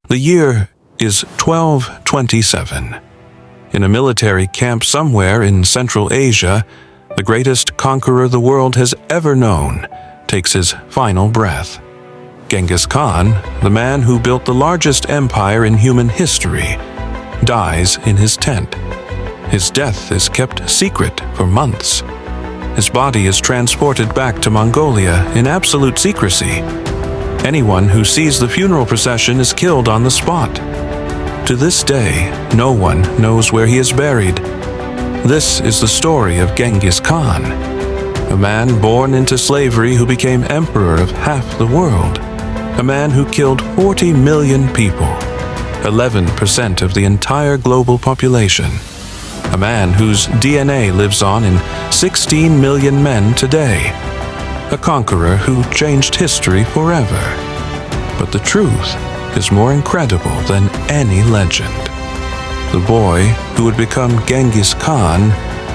The year is 1227. In a military camp somewhere in Central Asia, the greatest conqueror the world has ever known takes his final breath. Genghis Khan, the man who built the largest empire in human history, dies in his tent. His death is kept secret for months. His body is transported back to Mongolia in absolute secrecy. Anyone who sees the funeral procession is killed on the spot. To this day, no one knows where he is buried. This is the story of Genghis Khan, a man born into slavery who became emperor of half the world, a man who killed 40 million people, 11% of the entire global population, a man whose DNA lives on in 16 million men today, a conqueror who changed history forever. But the truth is more incredible than any legend. The boy who would become Genghis Khan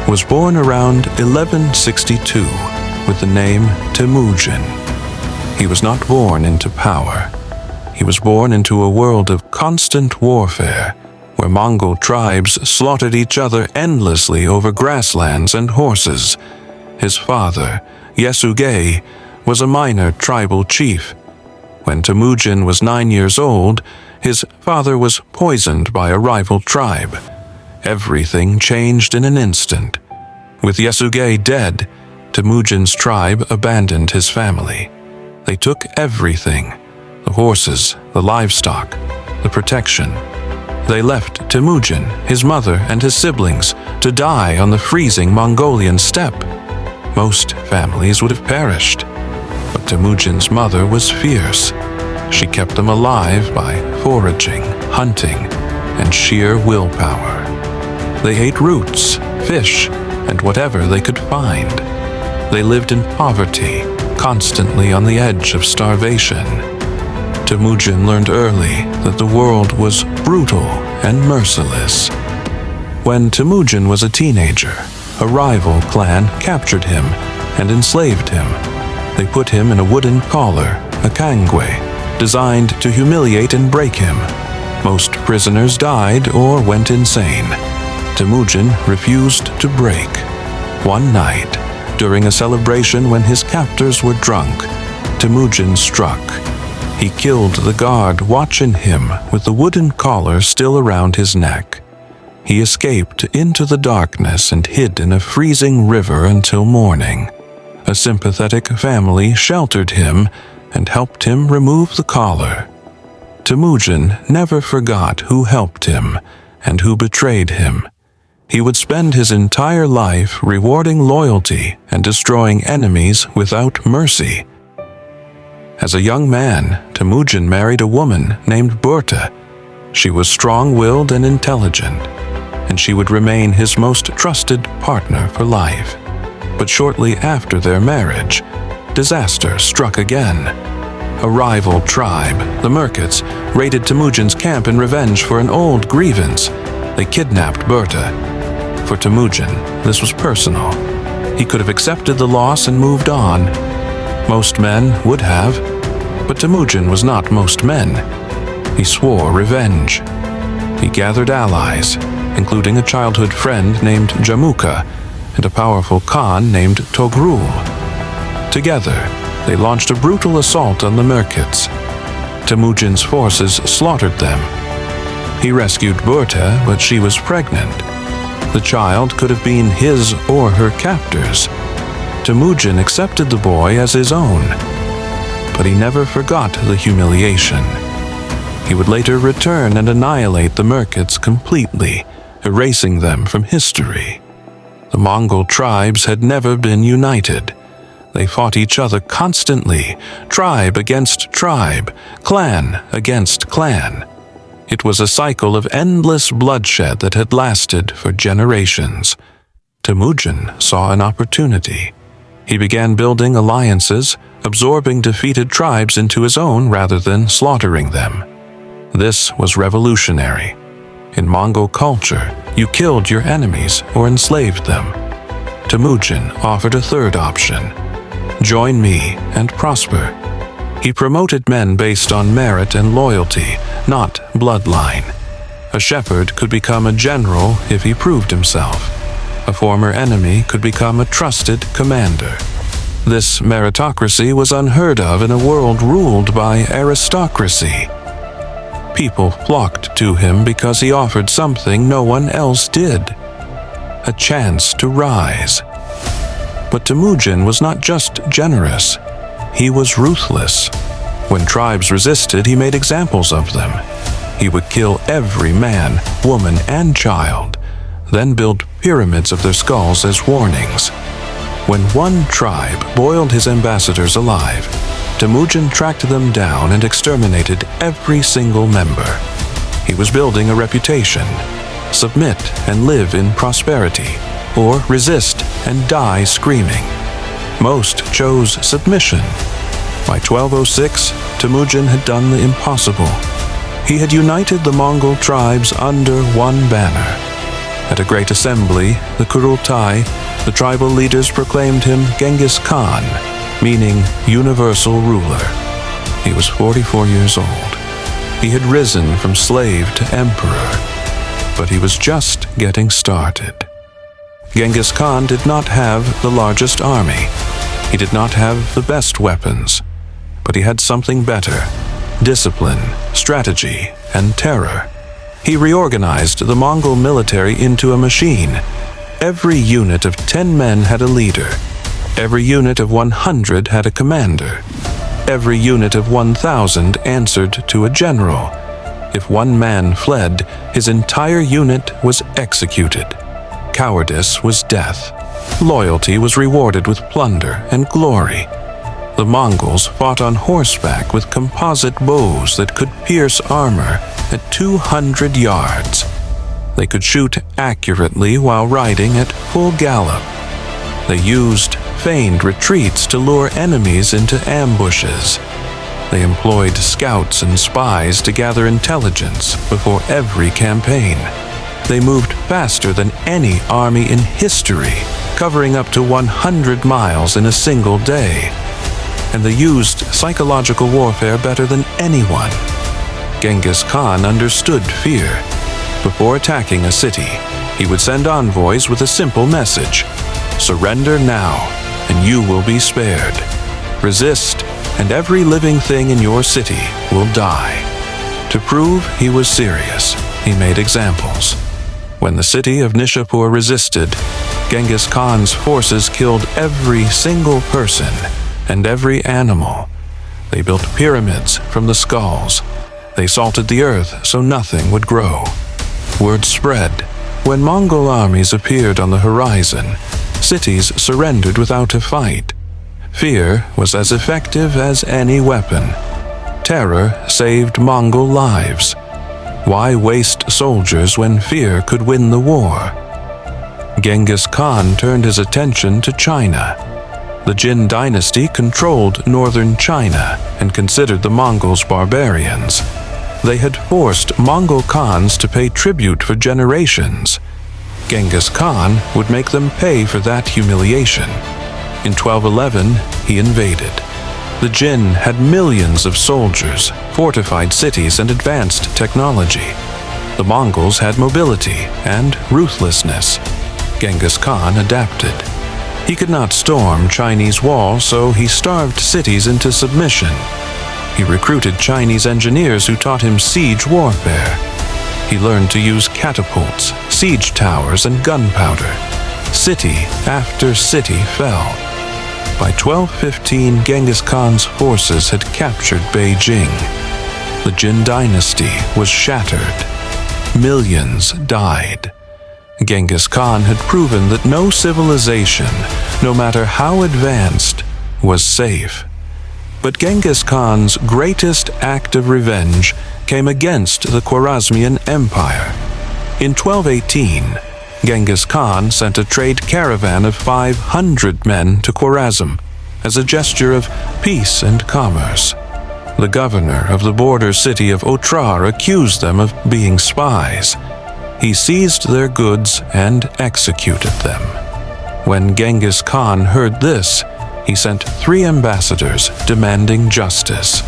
was born around 1162 with the name Temüjin. He was not born into power. He was born into a world of constant warfare, where Mongol tribes slaughtered each other endlessly over grasslands and horses. His father, Yesugei, was a minor tribal chief. When Temüjin was 9 years old, his father was poisoned by a rival tribe. Everything changed in an instant. With Yesugei dead, Temüjin's tribe abandoned his family. They took everything: the horses, the livestock, the protection. They left Temüjin, his mother, and his siblings to die on the freezing Mongolian steppe. Most families would have perished, but Temüjin's mother was fierce. She kept them alive by foraging, hunting, and sheer willpower. They ate roots, fish, and whatever they could find. They lived in poverty, constantly on the edge of starvation. Temüjin learned early that the world was brutal and merciless. When Temüjin was a teenager, a rival clan captured him and enslaved him. They put him in a wooden collar, a kangwe, designed to humiliate and break him. Most prisoners died or went insane. Temüjin refused to break. One night, during a celebration when his captors were drunk, Temüjin struck. He killed the guard watching him with the wooden collar still around his neck. He escaped into the darkness and hid in a freezing river until morning. A sympathetic family sheltered him and helped him remove the collar. Temüjin never forgot who helped him and who betrayed him. He would spend his entire life rewarding loyalty and destroying enemies without mercy. As a young man, Temüjin married a woman named Burta. She was strong-willed and intelligent, and she would remain his most trusted partner for life. But shortly after their marriage, disaster struck again. A rival tribe, the Merkits, raided Temüjin's camp in revenge for an old grievance. They kidnapped Burta. For Temüjin, this was personal. He could have accepted the loss and moved on. Most men would have, but Temüjin was not most men. He swore revenge. He gathered allies, including a childhood friend named Jamuka and a powerful Khan named Togrul. Together, they launched a brutal assault on the Merkits. Temüjin's forces slaughtered them. He rescued Burta, but she was pregnant. The child could have been his or her captors. Temüjin accepted the boy as his own, but he never forgot the humiliation. He would later return and annihilate the Merkits completely, erasing them from history. The Mongol tribes had never been united. They fought each other constantly, tribe against tribe, clan against clan. It was a cycle of endless bloodshed that had lasted for generations. Temüjin saw an opportunity. He began building alliances, absorbing defeated tribes into his own rather than slaughtering them. This was revolutionary. In Mongol culture, you killed your enemies or enslaved them. Temüjin offered a third option: join me and prosper. He promoted men based on merit and loyalty, not bloodline. A shepherd could become a general if he proved himself. A former enemy could become a trusted commander. This meritocracy was unheard of in a world ruled by aristocracy. People flocked to him because he offered something no one else did: a chance to rise. But Temüjin was not just generous, he was ruthless. When tribes resisted, he made examples of them. He would kill every man, woman, and child, then build pyramids of their skulls as warnings. When one tribe boiled his ambassadors alive, Temüjin tracked them down and exterminated every single member. He was building a reputation: submit and live in prosperity, or resist and die screaming. Most chose submission. By 1206, Temüjin had done the impossible. He had united the Mongol tribes under one banner. At a great assembly, the Kurultai, the tribal leaders proclaimed him Genghis Khan, meaning universal ruler. He was 44 years old. He had risen from slave to emperor, but he was just getting started. Genghis Khan did not have the largest army. He did not have the best weapons, but he had something better: discipline, strategy, and terror. He reorganized the Mongol military into a machine. Every unit of 10 men had a leader. Every unit of 100 had a commander. Every unit of 1,000 answered to a general. If one man fled, his entire unit was executed. Cowardice was death. Loyalty was rewarded with plunder and glory. The Mongols fought on horseback with composite bows that could pierce armor at 200 yards. They could shoot accurately while riding at full gallop. They used feigned retreats to lure enemies into ambushes. They employed scouts and spies to gather intelligence before every campaign. They moved faster than any army in history, covering up to 100 miles in a single day. And they used psychological warfare better than anyone. Genghis Khan understood fear. Before attacking a city, he would send envoys with a simple message: surrender now, and you will be spared. Resist, and every living thing in your city will die. To prove he was serious, he made examples. When the city of Nishapur resisted, Genghis Khan's forces killed every single person and every animal. They built pyramids from the skulls. They salted the earth so nothing would grow. Word spread. When Mongol armies appeared on the horizon, cities surrendered without a fight. Fear was as effective as any weapon. Terror saved Mongol lives. Why waste soldiers when fear could win the war? Genghis Khan turned his attention to China. The Jin dynasty controlled northern China and considered the Mongols barbarians. They had forced Mongol Khans to pay tribute for generations. Genghis Khan would make them pay for that humiliation. In 1211, he invaded. The Jin had millions of soldiers, fortified cities, and advanced technology. The Mongols had mobility and ruthlessness. Genghis Khan adapted. He could not storm Chinese walls, so he starved cities into submission. He recruited Chinese engineers who taught him siege warfare. He learned to use catapults, siege towers, and gunpowder. City after city fell. By 1215, Genghis Khan's forces had captured Beijing. The Jin dynasty was shattered. Millions died. Genghis Khan had proven that no civilization, no matter how advanced, was safe. But Genghis Khan's greatest act of revenge came against the Khwarazmian Empire. In 1218, Genghis Khan sent a trade caravan of 500 men to Khwarazm as a gesture of peace and commerce. The governor of the border city of Otrar accused them of being spies. He seized their goods and executed them. When Genghis Khan heard this, he sent 3 ambassadors demanding justice.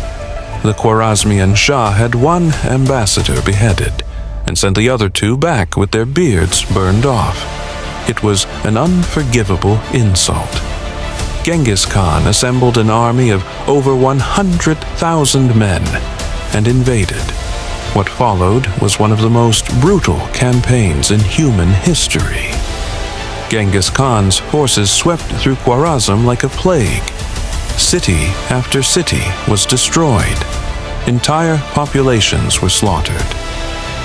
The Khwarazmian Shah had 1 ambassador beheaded and sent the other 2 back with their beards burned off. It was an unforgivable insult. Genghis Khan assembled an army of over 100,000 men and invaded. What followed was one of the most brutal campaigns in human history. Genghis Khan's forces swept through Khwarazm like a plague. City after city was destroyed. Entire populations were slaughtered.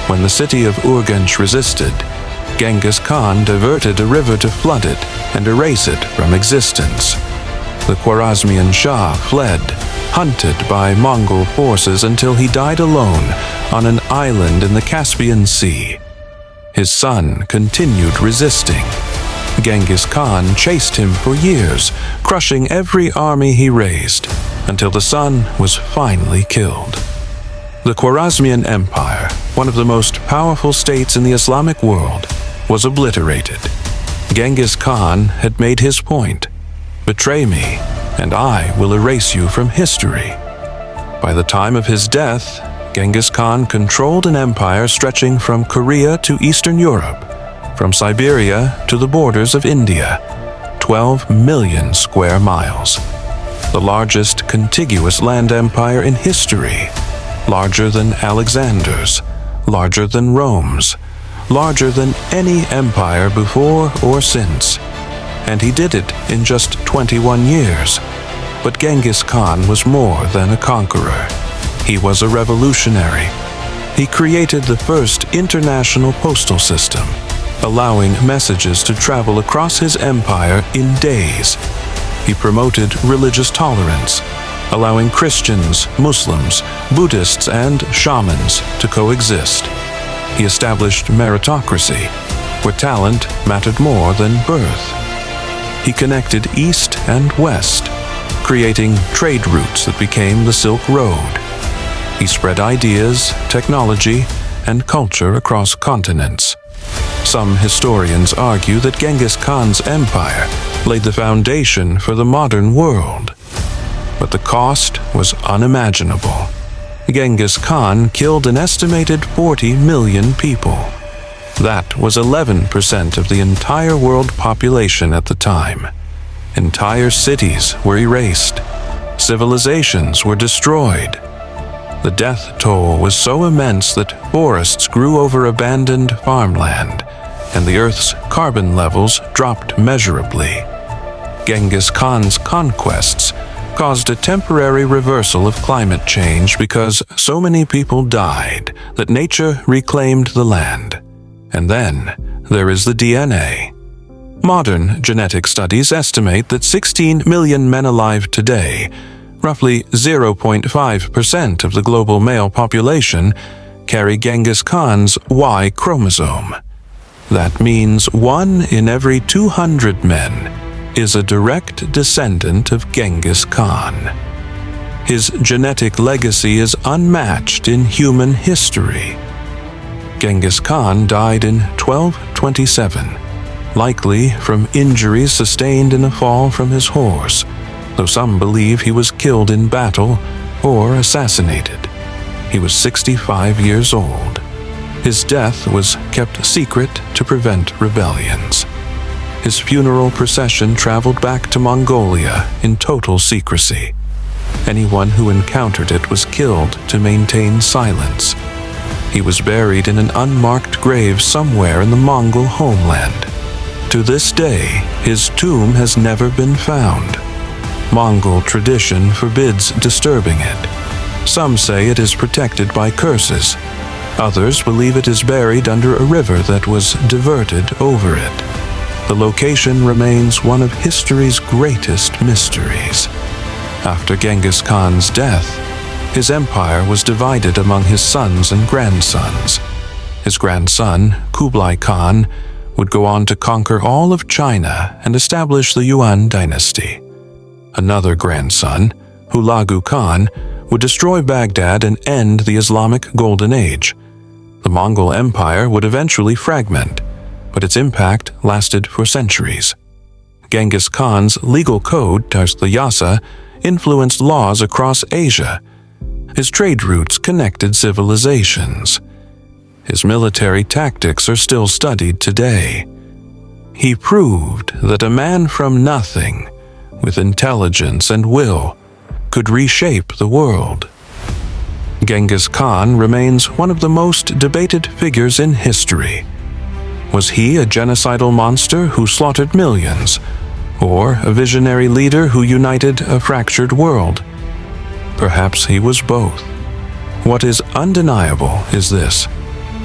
When the city of Urgench resisted, Genghis Khan diverted a river to flood it and erase it from existence. The Khwarazmian Shah fled, hunted by Mongol forces until he died alone on an island in the Caspian Sea. His son continued resisting. Genghis Khan chased him for years, crushing every army he raised, until the son was finally killed. The Khwarazmian Empire, one of the most powerful states in the Islamic world, was obliterated. Genghis Khan had made his point. Betray me, and I will erase you from history. By the time of his death, Genghis Khan controlled an empire stretching from Korea to Eastern Europe, from Siberia to the borders of India, 12 million square miles. The largest contiguous land empire in history, larger than Alexander's, larger than Rome's, larger than any empire before or since. And he did it in just 21 years. But Genghis Khan was more than a conqueror. He was a revolutionary. He created the first international postal system, allowing messages to travel across his empire in days. He promoted religious tolerance, allowing Christians, Muslims, Buddhists, and shamans to coexist. He established meritocracy, where talent mattered more than birth. He connected East and West, creating trade routes that became the Silk Road. He spread ideas, technology, and culture across continents. Some historians argue that Genghis Khan's empire laid the foundation for the modern world. But the cost was unimaginable. Genghis Khan killed an estimated 40 million people. That was 11% of the entire world population at the time. Entire cities were erased. Civilizations were destroyed. The death toll was so immense that forests grew over abandoned farmland, and the Earth's carbon levels dropped measurably. Genghis Khan's conquests caused a temporary reversal of climate change because so many people died that nature reclaimed the land. And then there is the DNA. Modern genetic studies estimate that 16 million men alive today, roughly 0.5% of the global male population, carry Genghis Khan's Y chromosome. That means 1 in every 200 men is a direct descendant of Genghis Khan. His genetic legacy is unmatched in human history. Genghis Khan died in 1227, likely from injuries sustained in a fall from his horse, though some believe he was killed in battle or assassinated. He was 65 years old. His death was kept secret to prevent rebellions. His funeral procession traveled back to Mongolia in total secrecy. Anyone who encountered it was killed to maintain silence. He was buried in an unmarked grave somewhere in the Mongol homeland. To this day, his tomb has never been found. Mongol tradition forbids disturbing it. Some say it is protected by curses. Others believe it is buried under a river that was diverted over it. The location remains one of history's greatest mysteries. After Genghis Khan's death, his empire was divided among his sons and grandsons. His grandson, Kublai Khan, would go on to conquer all of China and establish the Yuan dynasty. Another grandson, Hulagu Khan, would destroy Baghdad and end the Islamic Golden Age. The Mongol Empire would eventually fragment, but its impact lasted for centuries. Genghis Khan's legal code, Tarslayasa, influenced laws across Asia. His trade routes connected civilizations. His military tactics are still studied today. He proved that a man from nothing, with intelligence and will, could reshape the world. Genghis Khan remains one of the most debated figures in history. Was he a genocidal monster who slaughtered millions, or a visionary leader who united a fractured world? Perhaps he was both. What is undeniable is this: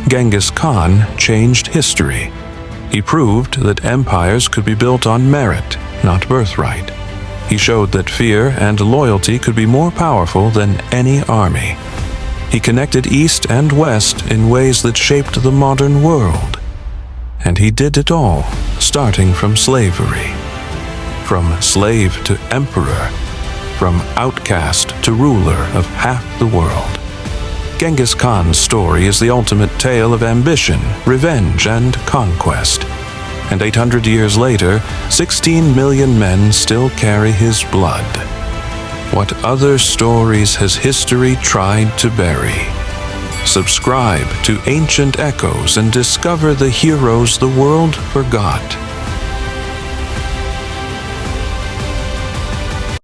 Genghis Khan changed history. He proved that empires could be built on merit, not birthright. He showed that fear and loyalty could be more powerful than any army. He connected East and West in ways that shaped the modern world. And he did it all, starting from slavery. From slave to emperor, from outcast to ruler of half the world. Genghis Khan's story is the ultimate tale of ambition, revenge, and conquest. And 800 years later, 16 million men still carry his blood. What other stories has history tried to bury? Subscribe to Ancient Echoes and discover the heroes the world forgot.